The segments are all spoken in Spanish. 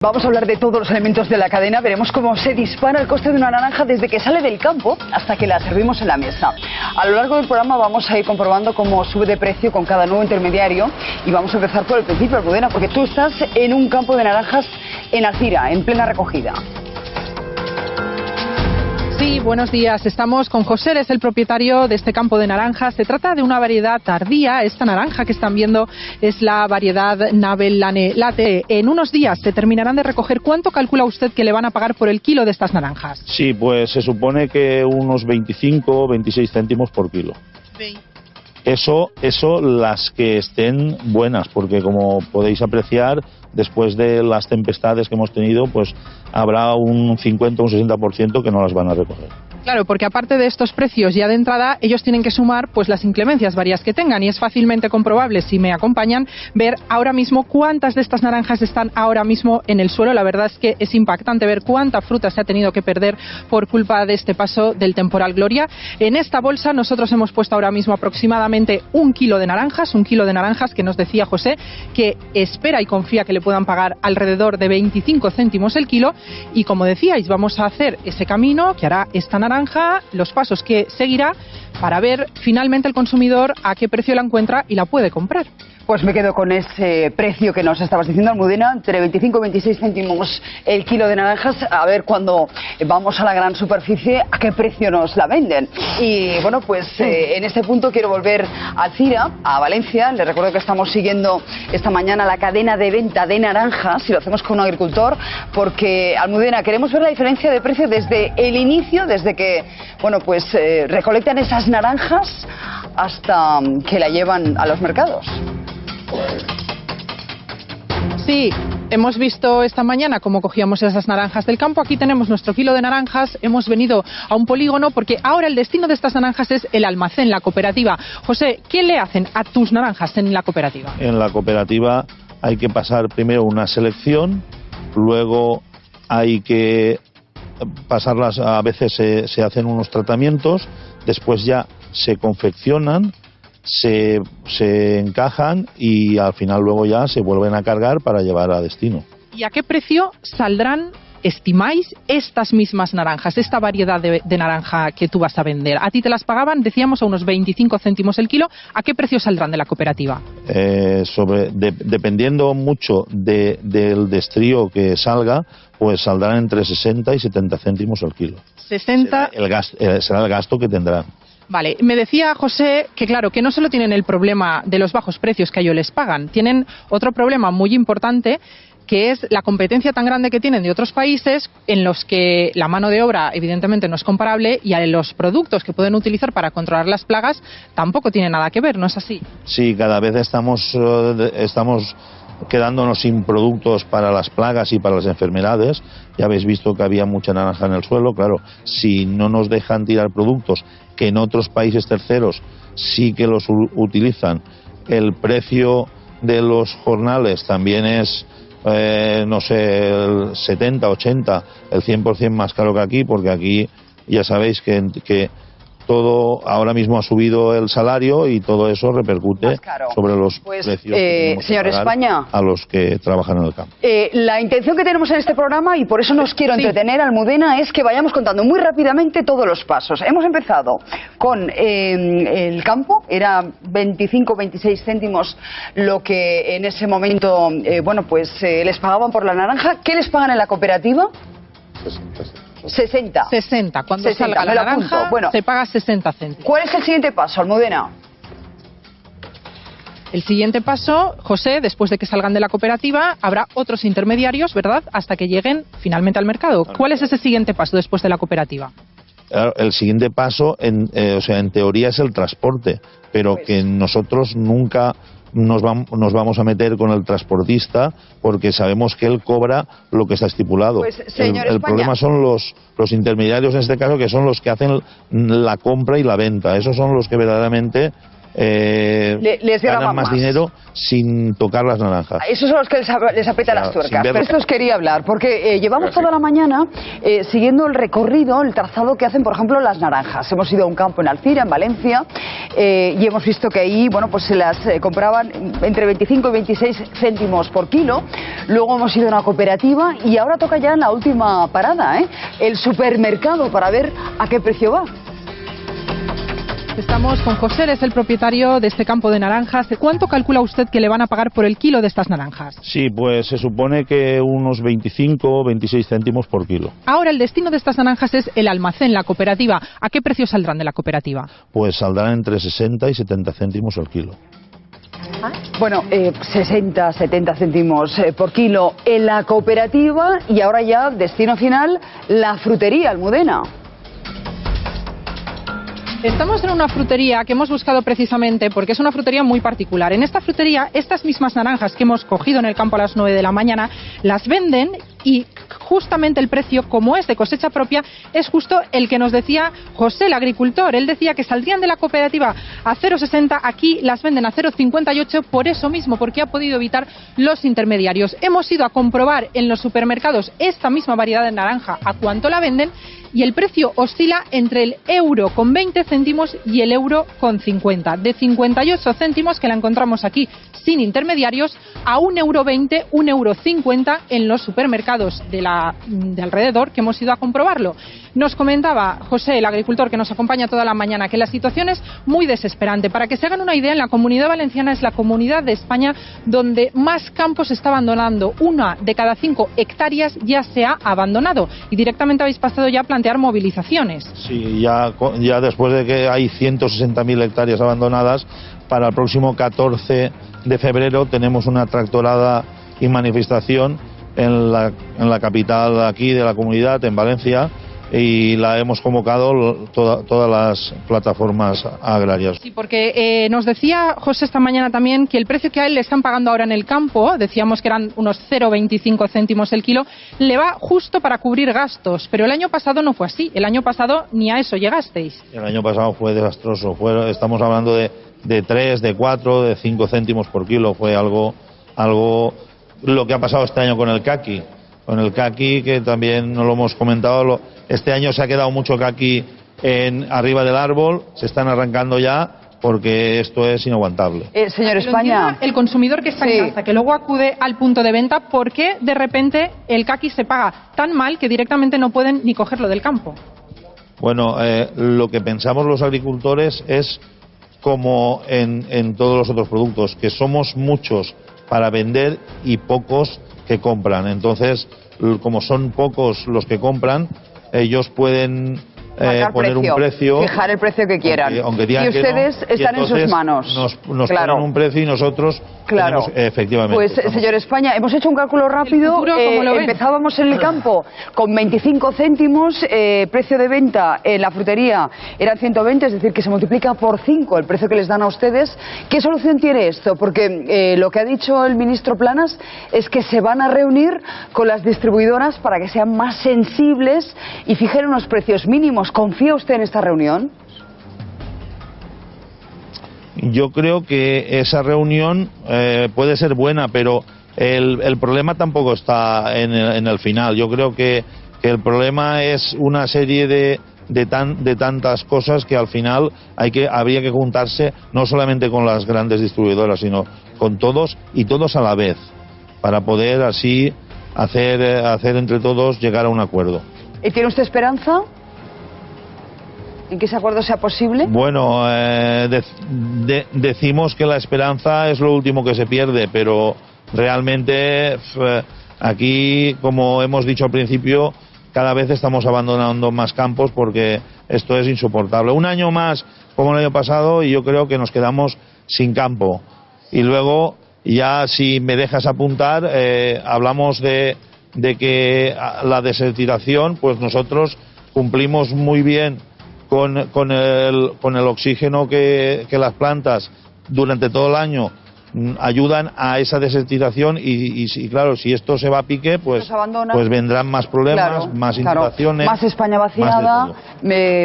Vamos a hablar de todos los elementos de la cadena, veremos cómo se dispara el coste de una naranja desde que sale del campo hasta que la servimos en la mesa. A lo largo del programa vamos a ir comprobando cómo sube de precio con cada nuevo intermediario y vamos a empezar por el principio, Almudena, porque tú estás en un campo de naranjas en Alcira, en plena recogida. Sí, buenos días. Estamos con José, es el propietario de este campo de naranjas. Se trata de una variedad tardía. Esta naranja que están viendo es la variedad Nabel Lane Latte. En unos días se terminarán de recoger. ¿Cuánto calcula usted que le van a pagar por el kilo de estas naranjas? Sí, pues se supone que unos 25 o 26 céntimos por kilo. Sí. Eso las que estén buenas, porque como podéis apreciar, después de las tempestades que hemos tenido, pues habrá un 50 o un 60% que no las van a recoger. Claro, porque aparte de estos precios ya de entrada, ellos tienen que sumar pues las inclemencias varias que tengan, y es fácilmente comprobable, si me acompañan, ver ahora mismo cuántas de estas naranjas están ahora mismo en el suelo. La verdad es que es impactante ver cuánta fruta se ha tenido que perder por culpa de este paso del temporal Gloria. En esta bolsa nosotros hemos puesto ahora mismo aproximadamente un kilo de naranjas que nos decía José que espera y confía que le puedan pagar alrededor de 25 céntimos el kilo, y como decíais, vamos a hacer ese camino que hará esta naranja, los pasos que seguirá para ver finalmente el consumidor a qué precio la encuentra y la puede comprar. Pues me quedo con ese precio que nos estabas diciendo, Almudena, entre 25 y 26 céntimos el kilo de naranjas. A ver cuando vamos a la gran superficie a qué precio nos la venden. Y bueno, pues en este punto quiero volver a Alcira, a Valencia. Les recuerdo que estamos siguiendo esta mañana la cadena de venta de naranjas y lo hacemos con un agricultor porque, Almudena, queremos ver la diferencia de precio desde el inicio, desde que bueno, pues recolectan esas naranjas hasta que la llevan a los mercados. Sí, hemos visto esta mañana cómo cogíamos esas naranjas del campo. Aquí tenemos nuestro kilo de naranjas. Hemos venido a un polígono porque ahora el destino de estas naranjas es el almacén, la cooperativa. José, ¿qué le hacen a tus naranjas en la cooperativa? En la cooperativa hay que pasar primero una selección, luego hay que pasarlas, a veces se hacen unos tratamientos, después ya se confeccionan, se encajan y al final luego ya se vuelven a cargar para llevar a destino. ¿Y a qué precio saldrán, estimáis, estas mismas naranjas, esta variedad de naranja que tú vas a vender? A ti te las pagaban, decíamos, a unos 25 céntimos el kilo. ¿A qué precio saldrán de la cooperativa? Dependiendo mucho del destrío que salga, pues saldrán entre 60 y 70 céntimos el kilo. 60... Será el gasto que tendrán. Vale, me decía José que claro, que no solo tienen el problema de los bajos precios que a ellos les pagan, tienen otro problema muy importante, que es la competencia tan grande que tienen de otros países en los que la mano de obra evidentemente no es comparable y los productos que pueden utilizar para controlar las plagas tampoco tienen nada que ver, ¿no es así? Sí, cada vez estamos quedándonos sin productos para las plagas y para las enfermedades. Ya habéis visto que había mucha naranja en el suelo. Claro, si no nos dejan tirar productos que en otros países terceros sí que los utilizan, el precio de los jornales también es, no sé, el 70, 80, el 100% más caro que aquí, porque aquí ya sabéis que todo ahora mismo ha subido el salario y todo eso repercute sobre los precios que señor España, a los que trabajan en el campo. La intención que tenemos en este programa, y por eso nos quiero entretener, Almudena, es que vayamos contando muy rápidamente todos los pasos. Hemos empezado con el campo, era 25-26 céntimos lo que en ese momento bueno, pues les pagaban por la naranja. ¿Qué les pagan en la cooperativa? 60. Cuando salga la naranja, bueno, se paga 60 céntimos. ¿Cuál es el siguiente paso, Almudena? El siguiente paso, José, después de que salgan de la cooperativa, habrá otros intermediarios, ¿verdad?, hasta que lleguen finalmente al mercado. ¿Cuál es ese siguiente paso después de la cooperativa? El siguiente paso, en teoría, es el transporte, pero que nosotros nunca nos vamos a meter con el transportista porque sabemos que él cobra lo que está estipulado. Pues, el problema son los intermediarios, en este caso, que son los que hacen la compra y la venta. Esos son los que verdaderamente les ganan más dinero sin tocar las naranjas. Esos son los que les apretan las tuercas. Pero esto os quería hablar, porque llevamos toda la mañana siguiendo el recorrido, el trazado que hacen, por ejemplo, las naranjas. Hemos ido a un campo en Alcira, en Valencia, y hemos visto que ahí, bueno, pues se las compraban entre 25 y 26 céntimos por kilo. Luego hemos ido a una cooperativa y ahora toca ya en la última parada, el supermercado, para ver a qué precio va. Estamos con José, es el propietario de este campo de naranjas. ¿Cuánto calcula usted que le van a pagar por el kilo de estas naranjas? Sí, pues se supone que unos 25 o 26 céntimos por kilo. Ahora el destino de estas naranjas es el almacén, la cooperativa. ¿A qué precio saldrán de la cooperativa? Pues saldrán entre 60 y 70 céntimos al kilo. Bueno, 60, 70 céntimos por kilo en la cooperativa, y ahora ya, destino final, la frutería Almudena. Estamos en una frutería que hemos buscado precisamente porque es una frutería muy particular. En esta frutería, estas mismas naranjas que hemos cogido en el campo a las 9 de la mañana, las venden, y justamente el precio, como es de cosecha propia, es justo el que nos decía José, el agricultor. Él decía que saldrían de la cooperativa a 0,60, aquí las venden a 0,58, por eso mismo, porque ha podido evitar los intermediarios. Hemos ido a comprobar en los supermercados esta misma variedad de naranja a cuánto la venden, y el precio oscila entre el euro con 20 céntimos y el euro con 50. De 58 céntimos, que la encontramos aquí sin intermediarios, a 1,20 euro, 1,50 euro en los supermercados de alrededor, que hemos ido a comprobarlo. Nos comentaba José, el agricultor que nos acompaña toda la mañana, que la situación es muy desesperante. Para que se hagan una idea, en la Comunidad Valenciana es la comunidad de España donde más campos se está abandonando. 1 de cada 5 hectáreas ya se ha abandonado, y directamente habéis pasado ya a plantear movilizaciones. Sí, ya después de que hay 160.000 hectáreas abandonadas, para el próximo 14 de febrero tenemos una tractorada y manifestación en la capital aquí de la comunidad, en Valencia, y la hemos convocado todas las plataformas agrarias. Sí, porque nos decía José esta mañana también que el precio que a él le están pagando ahora en el campo, decíamos que eran unos 0,25 céntimos el kilo, le va justo para cubrir gastos, pero el año pasado no fue así. El año pasado ni a eso llegasteis. El año pasado fue desastroso. Estamos hablando de 3, de 4, de 5 céntimos por kilo. Fue algo lo que ha pasado este año con el caqui. Con el caqui, que también no lo hemos comentado, este año se ha quedado mucho caqui arriba del árbol, se están arrancando ya, porque esto es inaguantable. Señor España, el consumidor que está en casa, que luego acude al punto de venta, ¿por qué de repente el caqui se paga tan mal que directamente no pueden ni cogerlo del campo? Bueno, lo que pensamos los agricultores es como en todos los otros productos, que somos muchos para vender y pocos que compran. Entonces, como son pocos los que compran, ellos pueden poner un precio, fijar el precio que quieran, aunque digan y ustedes que no, están en sus manos. Nos ponen un precio y nosotros tenemos, efectivamente. Pues señor España, hemos hecho un cálculo rápido. Empezábamos en el campo con 25 céntimos, precio de venta en la frutería eran 120, es decir, que se multiplica por 5 el precio que les dan a ustedes. ¿Qué solución tiene esto? Porque lo que ha dicho el ministro Planas es que se van a reunir con las distribuidoras para que sean más sensibles y fijen unos precios mínimos. ¿Confía usted en esta reunión? Yo creo que esa reunión puede ser buena, pero el problema tampoco está en el final. Yo creo que el problema es una serie de tantas cosas que al final habría que juntarse no solamente con las grandes distribuidoras, sino con todos y todos a la vez, para poder así hacer entre todos llegar a un acuerdo. ¿Y tiene usted esperanza en que ese acuerdo sea posible? Bueno, decimos que la esperanza es lo último que se pierde, pero realmente aquí, como hemos dicho al principio, cada vez estamos abandonando más campos porque esto es insoportable. Un año más como el año pasado y yo creo que nos quedamos sin campo. Y luego, ya si me dejas apuntar, hablamos de que la desertización, pues nosotros cumplimos muy bien con el oxígeno que las plantas durante todo el año ayudan a esa desertización y claro, si esto se va a pique, pues vendrán más problemas, más inundaciones, más España vaciada,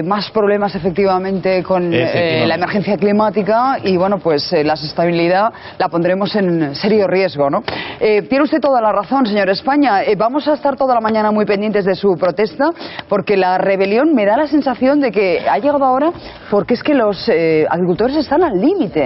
más problemas efectivamente con la emergencia climática y bueno, pues la sostenibilidad la pondremos en serio riesgo, ¿no? Tiene usted toda la razón, señor España. Vamos a estar toda la mañana muy pendientes de su protesta porque la rebelión me da la sensación de que ha llegado ahora porque es que los agricultores están al límite.